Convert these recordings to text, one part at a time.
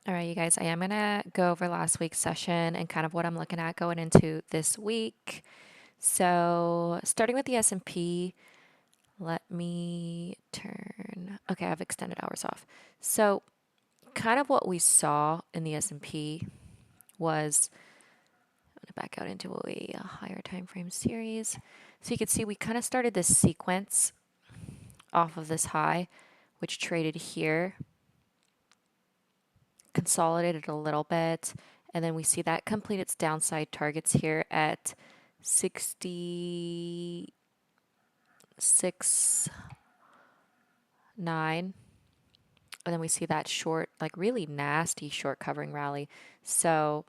All right, you guys, I am going to go over last week's session and kind of what I'm looking at going into this week. So, starting with the S&P, let me turn. Okay, I've extended hours off. So, kind of what we saw in the S&P was I'm going to back out into a higher time frame series. So, you can see we kind of started this sequence off of this high, which traded here, consolidated a little bit, and then we see that complete its downside targets here at 66.9. And then we see that short, like really nasty short covering rally. So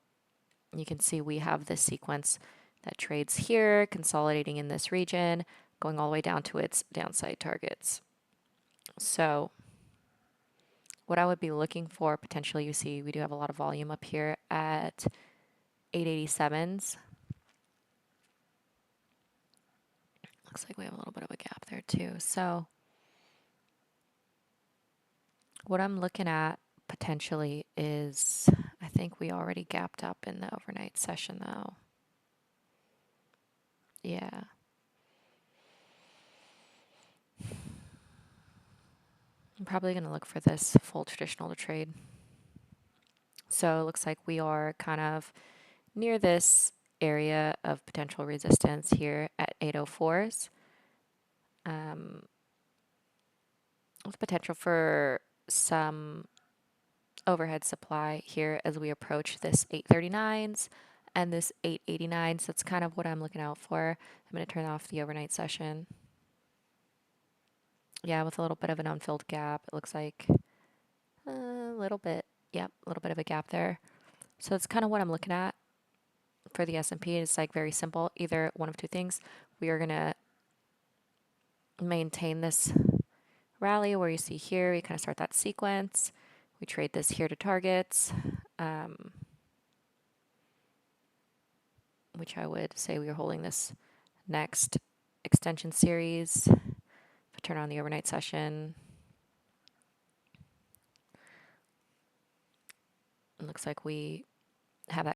you can see we have this sequence that trades here, consolidating in this region, going all the way down to its downside targets. So what I would be looking for potentially, you see we do have a lot of volume up here at 887s. Looks like we have a little bit of a gap there too. So what I'm looking at potentially is, I think we already gapped up in the overnight session though. Yeah. I'm probably going to look for this full traditional to trade. So it looks like we are kind of near this area of potential resistance here at 804s. With potential for some overhead supply here as we approach this 839s and this 889s. That's kind of what I'm looking out for. I'm going to turn off the overnight session. Yeah, with a little bit of an unfilled gap. It looks like a little bit, yep, a little bit of a gap there. So that's kind of what I'm looking at for the S&P. It's like very simple. Either one of two things. We are going to maintain this rally where you see here, we kind of start that sequence. We trade this here to targets. Which I would say we are holding this next extension series. If I turn on the overnight session, it looks like we have that